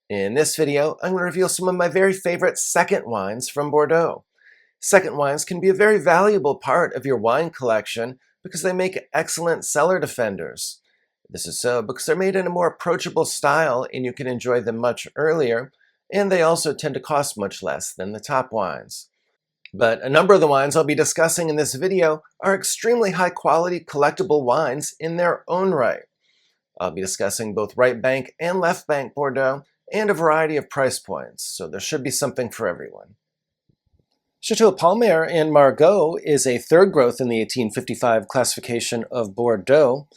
In this video, I'm going to reveal some of my very favorite second wines from Bordeaux. Second wines can be a very valuable part of your wine collection because they make excellent cellar defenders. This is so because they're made in a more approachable style and you can enjoy them much earlier, and they also tend to cost much less than the top wines. But a number of the wines I'll be discussing in this video are extremely high quality collectible wines in their own right. I'll be discussing both right bank and left bank Bordeaux and a variety of price points, so there should be something for everyone. Chateau Palmer in Margaux is a third growth in the 1855 classification of Bordeaux.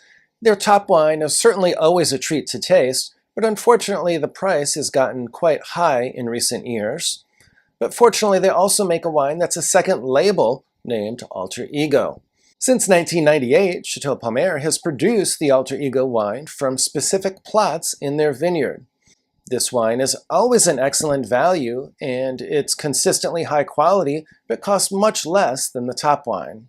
Their top wine is certainly always a treat to taste, but unfortunately the price has gotten quite high in recent years. But fortunately they also make a wine that's a second label named Alter Ego. Since 1998, Chateau Palmer has produced the Alter Ego wine from specific plots in their vineyard. This wine is always an excellent value, and it's consistently high quality, but costs much less than the top wine.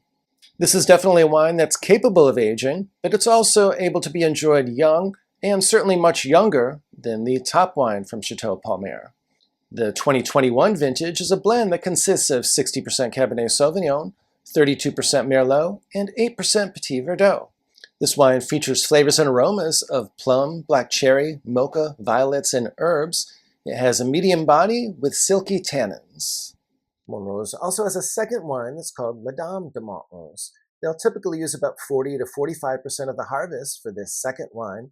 This is definitely a wine that's capable of aging, but it's also able to be enjoyed young, and certainly much younger than the top wine from Chateau Palmer. The 2021 vintage is a blend that consists of 60% Cabernet Sauvignon, 32% Merlot, and 8% Petit Verdot. This wine features flavors and aromas of plum, black cherry, mocha, violets, and herbs. It has a medium body with silky tannins. Montrose also has a second wine that's called Dame de Montrose. They'll typically use about 40 to 45% of the harvest for this second wine.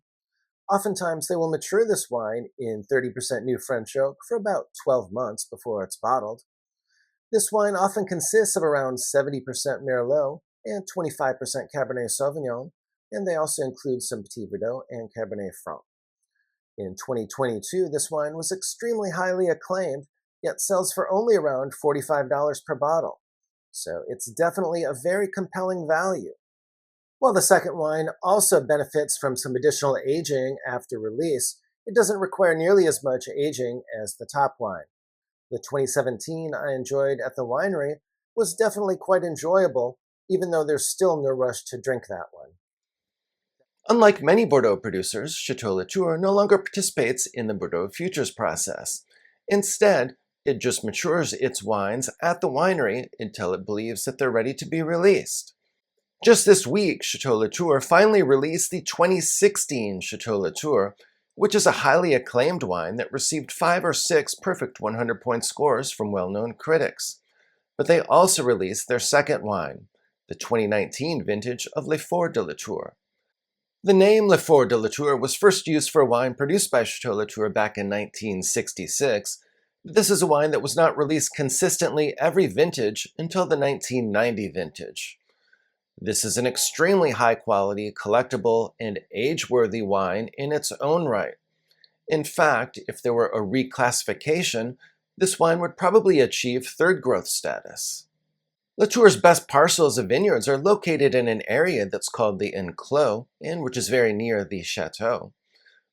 Oftentimes they will mature this wine in 30% new French oak for about 12 months before it's bottled. This wine often consists of around 70% Merlot and 25% Cabernet Sauvignon, and they also include some Petit Verdot and Cabernet Franc. In 2022, this wine was extremely highly acclaimed, yet sells for only around $45 per bottle. So it's definitely a very compelling value. While the second wine also benefits from some additional aging after release, it doesn't require nearly as much aging as the top wine. The 2017 I enjoyed at the winery was definitely quite enjoyable, even though there's still no rush to drink that one. Unlike many Bordeaux producers, Château Latour no longer participates in the Bordeaux Futures process. Instead, it just matures its wines at the winery until it believes that they're ready to be released. Just this week, Château Latour finally released the 2016 Château Latour, which is a highly acclaimed wine that received 5 or 6 perfect 100-point scores from well-known critics. But they also released their second wine, the 2019 vintage of Les Forts de Latour. The name Les Forts de Latour was first used for a wine produced by Château Latour back in 1966, but this is a wine that was not released consistently every vintage until the 1990 vintage. This is an extremely high-quality, collectible, and age-worthy wine in its own right. In fact, if there were a reclassification, this wine would probably achieve third growth status. Latour's best parcels of vineyards are located in an area that's called the Clos, and which is very near the Chateau.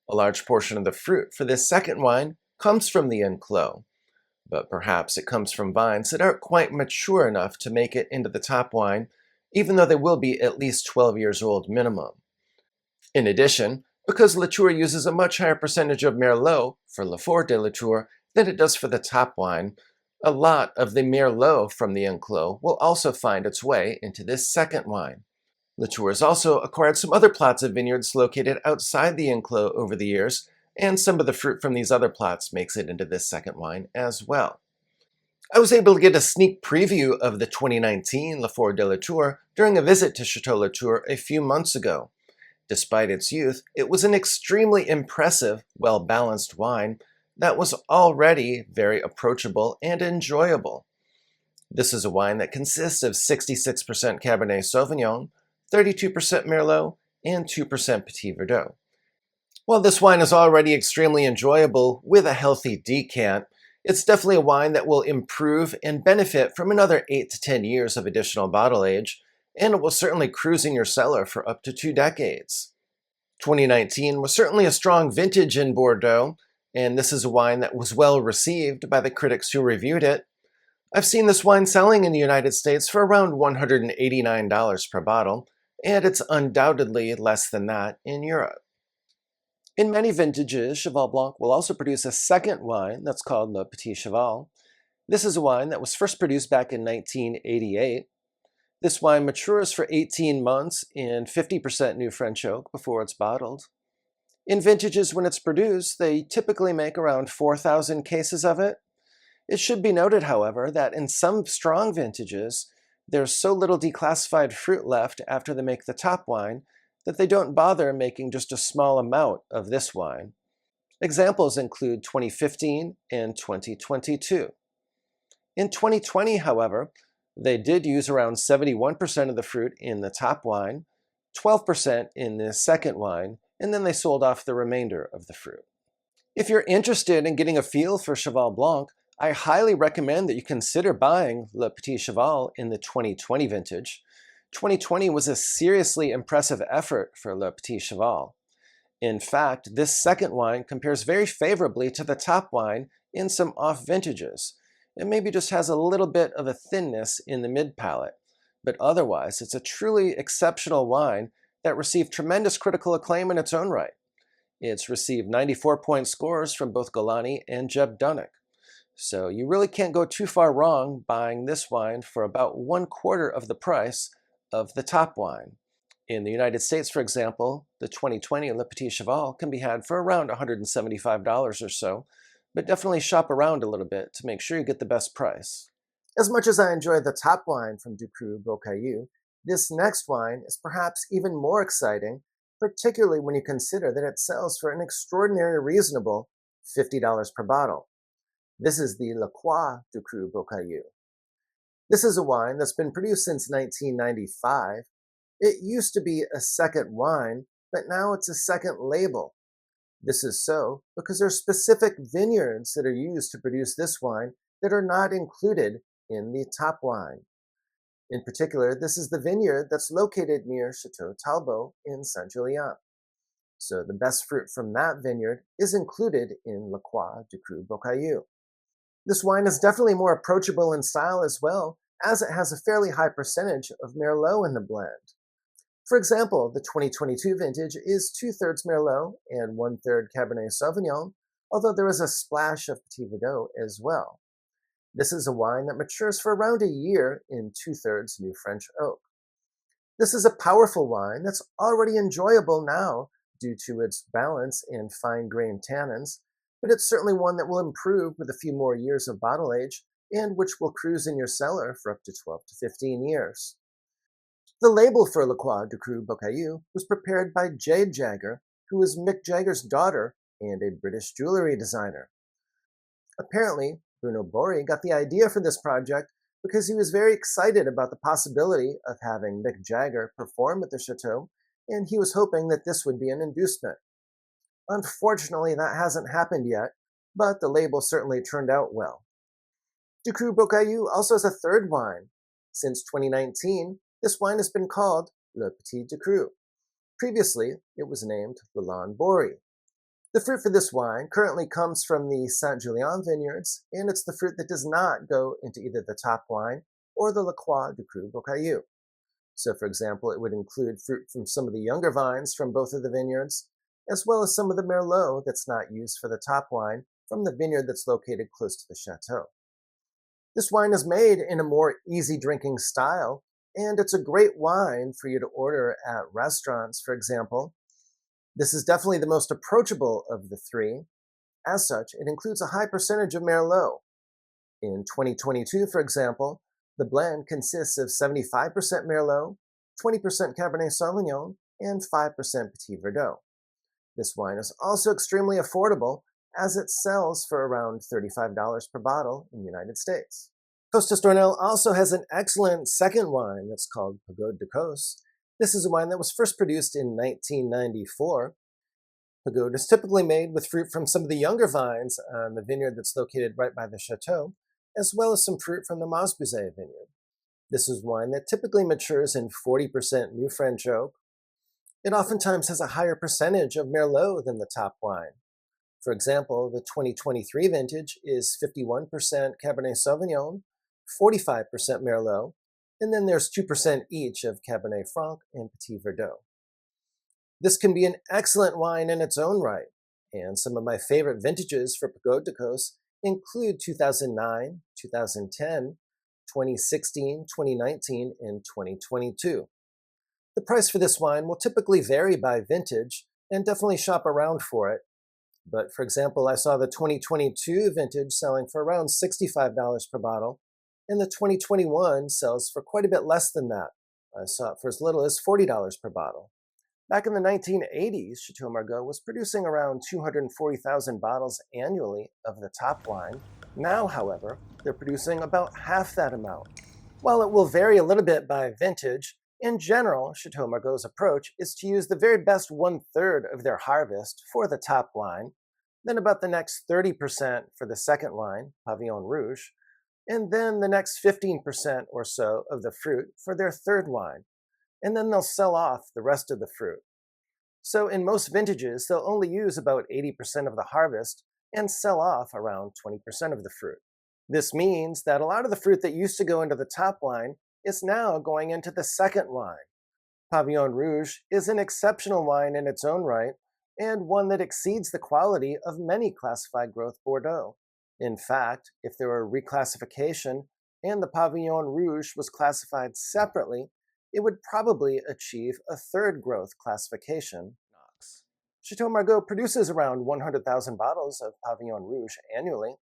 A large portion of the fruit for this second wine comes from the Clos, but perhaps it comes from vines that aren't quite mature enough to make it into the top wine, even though they will be at least 12 years old minimum. In addition, because Latour uses a much higher percentage of Merlot for Les Forts de Latour than it does for the top wine, a lot of the Merlot from the Clos will also find its way into this second wine. Latour has also acquired some other plots of vineyards located outside the Clos over the years, and some of the fruit from these other plots makes it into this second wine as well. I was able to get a sneak preview of the 2019 Les Forts de Latour during a visit to Chateau Latour a few months ago. Despite its youth, it was an extremely impressive, well-balanced wine that was already very approachable and enjoyable. This is a wine that consists of 66% Cabernet Sauvignon, 32% Merlot, and 2% Petit Verdot. While this wine is already extremely enjoyable with a healthy decant, it's definitely a wine that will improve and benefit from another 8 to 10 years of additional bottle age, and it will certainly cruise in your cellar for up to 2 decades. 2019 was certainly a strong vintage in Bordeaux, and this is a wine that was well received by the critics who reviewed it. I've seen this wine selling in the United States for around $189 per bottle, and it's undoubtedly less than that in Europe. In many vintages, Cheval Blanc will also produce a second wine that's called Le Petit Cheval. This is a wine that was first produced back in 1988. This wine matures for 18 months in 50% new French oak before it's bottled. In vintages when it's produced, they typically make around 4,000 cases of it. It should be noted, however, that in some strong vintages, there's so little declassified fruit left after they make the top wine that they don't bother making just a small amount of this wine. Examples include 2015 and 2022. In 2020, however, they did use around 71% of the fruit in the top wine, 12% in the second wine, and then they sold off the remainder of the fruit. If you're interested in getting a feel for Cheval Blanc, I highly recommend that you consider buying Le Petit Cheval in the 2020 vintage. 2020 was a seriously impressive effort for Le Petit Cheval. In fact, this second wine compares very favorably to the top wine in some off vintages. It maybe just has a little bit of a thinness in the mid palate, but otherwise it's a truly exceptional wine that received tremendous critical acclaim in its own right. It's received 94-point scores from both Golani and Jeb Dunnick. So you really can't go too far wrong buying this wine for about 1/4 of the price of the top wine. In the United States, for example, the 2020 Le Petit Cheval can be had for around $175 or so, but definitely shop around a little bit to make sure you get the best price. As much as I enjoy the top wine from Ducru-Beaucaillou, this next wine is perhaps even more exciting, particularly when you consider that it sells for an extraordinarily reasonable $50 per bottle. This is the Croix Ducru-Beaucaillou. This is a wine that's been produced since 1995. It used to be a second wine, but now it's a second label. This is so because there are specific vineyards that are used to produce this wine that are not included in the top wine. In particular, this is the vineyard that's located near Chateau Talbot in Saint-Julien. So the best fruit from that vineyard is included in Le Croix Ducru-Beaucaillou. This wine is definitely more approachable in style as well, as it has a fairly high percentage of Merlot in the blend. For example, the 2022 vintage is 2/3 Merlot and 1/3 Cabernet Sauvignon, although there is a splash of Petit Verdot as well. This is a wine that matures for around a year in 2/3 new French oak. This is a powerful wine that's already enjoyable now due to its balance and fine-grained tannins, but it's certainly one that will improve with a few more years of bottle age and which will cruise in your cellar for up to 12 to 15 years. The label for Le Croix Ducru-Beaucaillou was prepared by Jade Jagger, who is Mick Jagger's daughter and a British jewelry designer. Apparently, Bruno Bori got the idea for this project because he was very excited about the possibility of having Mick Jagger perform at the Chateau, and he was hoping that this would be an inducement. Unfortunately, that hasn't happened yet, but the label certainly turned out well. Ducru-Beaucaillou also has a third wine. Since 2019, this wine has been called Le Petit Ducru. Previously, it was named Le Bori. The fruit for this wine currently comes from the Saint-Julien vineyards, and it's the fruit that does not go into either the top wine or the Le Croix Ducru-Beaucaillou. So, for example, it would include fruit from some of the younger vines from both of the vineyards, as well as some of the Merlot that's not used for the top wine from the vineyard that's located close to the Chateau. This wine is made in a more easy drinking style, and it's a great wine for you to order at restaurants, for example. This is definitely the most approachable of the three. As such, it includes a high percentage of Merlot. In 2022, for example, the blend consists of 75% Merlot, 20% Cabernet Sauvignon, and 5% Petit Verdot. This wine is also extremely affordable, as it sells for around $35 per bottle in the United States. Costa Stornell also has an excellent second wine that's called Pagodes de Cos. This is a wine that was first produced in 1994. Pagodes is typically made with fruit from some of the younger vines on the vineyard that's located right by the Chateau, as well as some fruit from the Masbuzet vineyard. This is wine that typically matures in 40% new French oak. It oftentimes has a higher percentage of Merlot than the top wine. For example, the 2023 vintage is 51% Cabernet Sauvignon, 45% Merlot, and then there's 2% each of Cabernet Franc and Petit Verdot. This can be an excellent wine in its own right, and some of my favorite vintages for Pagodes de Cos include 2009, 2010, 2016, 2019, and 2022. The price for this wine will typically vary by vintage, and definitely shop around for it. But for example, I saw the 2022 vintage selling for around $65 per bottle, and the 2021 sells for quite a bit less than that. I saw it for as little as $40 per bottle. Back in the 1980s, Chateau Margaux was producing around 240,000 bottles annually of the top wine. Now, however, they're producing about half that amount. While it will vary a little bit by vintage, in general, Chateau Margaux's approach is to use the very best 1/3 of their harvest for the top wine, then about the next 30% for the second wine, Pavillon Rouge, and then the next 15% or so of the fruit for their third wine, and then they'll sell off the rest of the fruit. So in most vintages, they'll only use about 80% of the harvest and sell off around 20% of the fruit. This means that a lot of the fruit that used to go into the top wine is now going into the second wine. Pavillon Rouge is an exceptional wine in its own right, and one that exceeds the quality of many classified growth Bordeaux. In fact, if there were reclassification and the Pavillon Rouge was classified separately, it would probably achieve a third growth classification. Chateau Margaux produces around 100,000 bottles of Pavillon Rouge annually.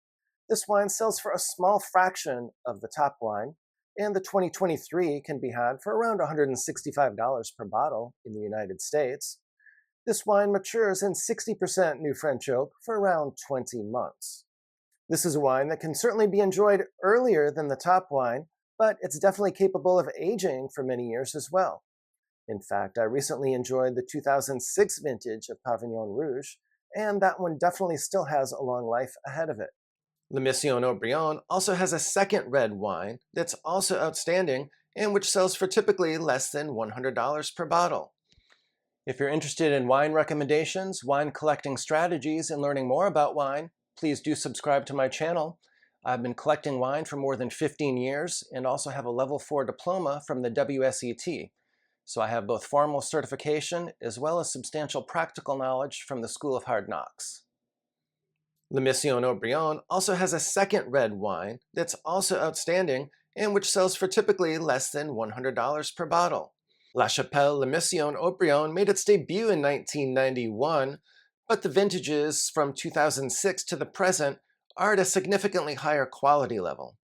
This wine sells for a small fraction of the top wine, and the 2023 can be had for around $165 per bottle in the United States. This wine matures in 60% new French oak for around 20 months. This is a wine that can certainly be enjoyed earlier than the top wine, but it's definitely capable of aging for many years as well. In fact, I recently enjoyed the 2006 vintage of Pavillon Rouge, and that one definitely still has a long life ahead of it. Le Mission Haut-Brion also has a second red wine that's also outstanding and which sells for typically less than $100 per bottle. If you're interested in wine recommendations, wine collecting strategies, and learning more about wine, please do subscribe to my channel. I've been collecting wine for more than 15 years and also have a level 4 diploma from the WSET. So I have both formal certification as well as substantial practical knowledge from the School of Hard Knocks. Le Mission Haut-Brion also has a second red wine that's also outstanding and which sells for typically less than $100 per bottle. La Chapelle Le Mission Haut-Brion made its debut in 1991, but the vintages from 2006 to the present are at a significantly higher quality level.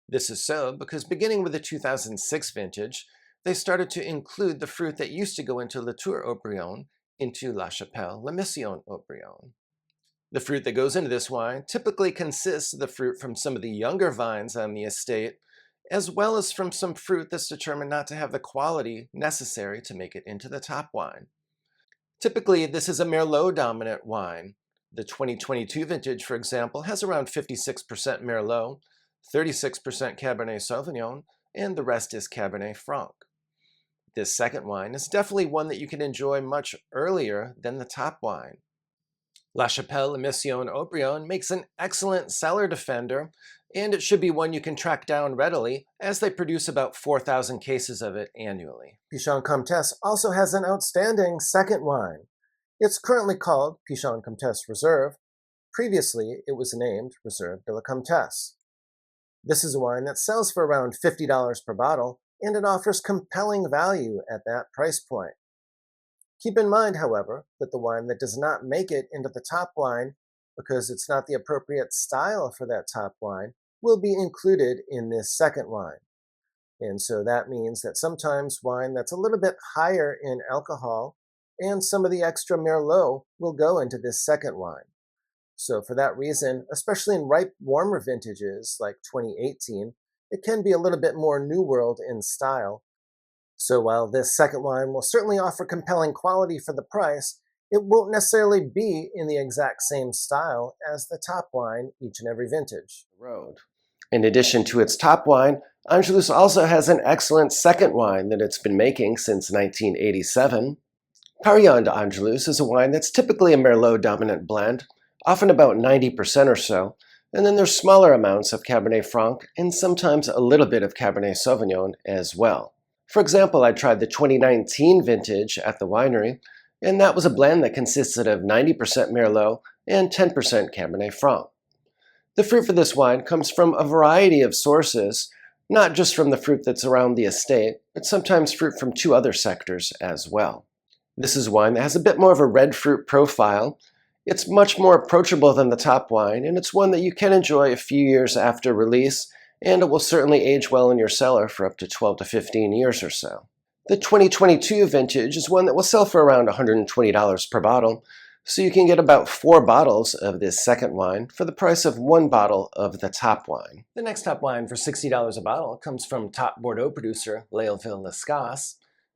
This is so because beginning with the 2006 vintage, they started to include the fruit that used to go into Latour Haut-Brion into La Chapelle Le Mission Haut-Brion. The fruit that goes into this wine typically consists of the fruit from some of the younger vines on the estate, as well as from some fruit that's determined not to have the quality necessary to make it into the top wine. Typically, this is a Merlot-dominant wine. The 2022 vintage, for example, has around 56% Merlot, 36% Cabernet Sauvignon, and the rest is Cabernet Franc. This second wine is definitely one that you can enjoy much earlier than the top wine. La Chapelle Le Mission Haut-Brion makes an excellent cellar defender, and it should be one you can track down readily, as they produce about 4,000 cases of it annually. Pichon Comtesse also has an outstanding second wine. It's currently called Pichon Comtesse Reserve. Previously, it was named Reserve de la Comtesse. This is a wine that sells for around $50 per bottle, and it offers compelling value at that price point. Keep in mind, however, that the wine that does not make it into the top wine, because it's not the appropriate style for that top wine, will be included in this second wine. And so that means that sometimes wine that's a little bit higher in alcohol and some of the extra Merlot will go into this second wine. So for that reason, especially in ripe, warmer vintages like 2018, it can be a little bit more New World in style. So while this second wine will certainly offer compelling quality for the price, it won't necessarily be in the exact same style as the top wine each and every vintage. In addition to its top wine, Angelus also has an excellent second wine that it's been making since 1987. Carillon d'Angelus is a wine that's typically a Merlot-dominant blend, often about 90% or so, and then there's smaller amounts of Cabernet Franc and sometimes a little bit of Cabernet Sauvignon as well. For example, I tried the 2019 vintage at the winery, and that was a blend that consisted of 90% Merlot and 10% Cabernet Franc. The fruit for this wine comes from a variety of sources, not just from the fruit that's around the estate, but sometimes fruit from 2 other sectors as well. This is wine that has a bit more of a red fruit profile. It's much more approachable than the top wine, and it's one that you can enjoy a few years after release, and it will certainly age well in your cellar for up to 12 to 15 years or so. The 2022 vintage is one that will sell for around $120 per bottle, so you can get about 4 bottles of this second wine for the price of 1 bottle of the top wine. The next top wine for $60 a bottle comes from top Bordeaux producer Léoville-Lascasse,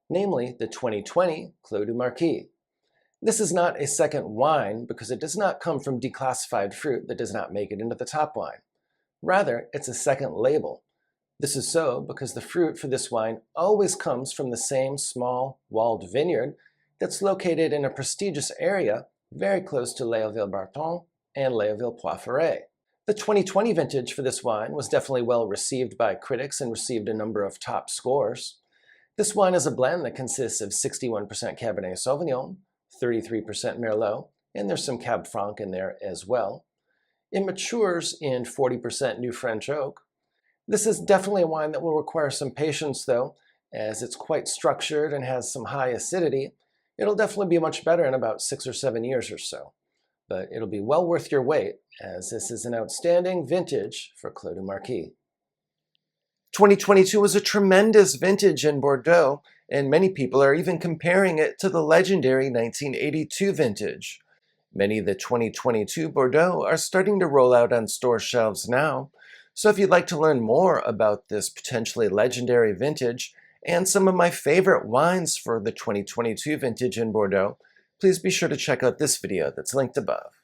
namely the 2020 Clos du Marquis. This is not a second wine because it does not come from declassified fruit that does not make it into the top wine. Rather, it's a second label. This is so because the fruit for this wine always comes from the same small walled vineyard that's located in a prestigious area very close to Léoville-Barton and Léoville-Poiferret. The 2020 vintage for this wine was definitely well received by critics and received a number of top scores. This wine is a blend that consists of 61% Cabernet Sauvignon, 33% Merlot, and there's some Cab Franc in there as well. It matures in 40% New French Oak. This is definitely a wine that will require some patience though, as it's quite structured and has some high acidity. It'll definitely be much better in about 6 or 7 years or so. But it'll be well worth your wait, as this is an outstanding vintage for Clos du Marquis. 2022 was a tremendous vintage in Bordeaux, and many people are even comparing it to the legendary 1982 vintage. Many of the 2022 Bordeaux are starting to roll out on store shelves now, so if you'd like to learn more about this potentially legendary vintage and some of my favorite wines for the 2022 vintage in Bordeaux, please be sure to check out this video that's linked above.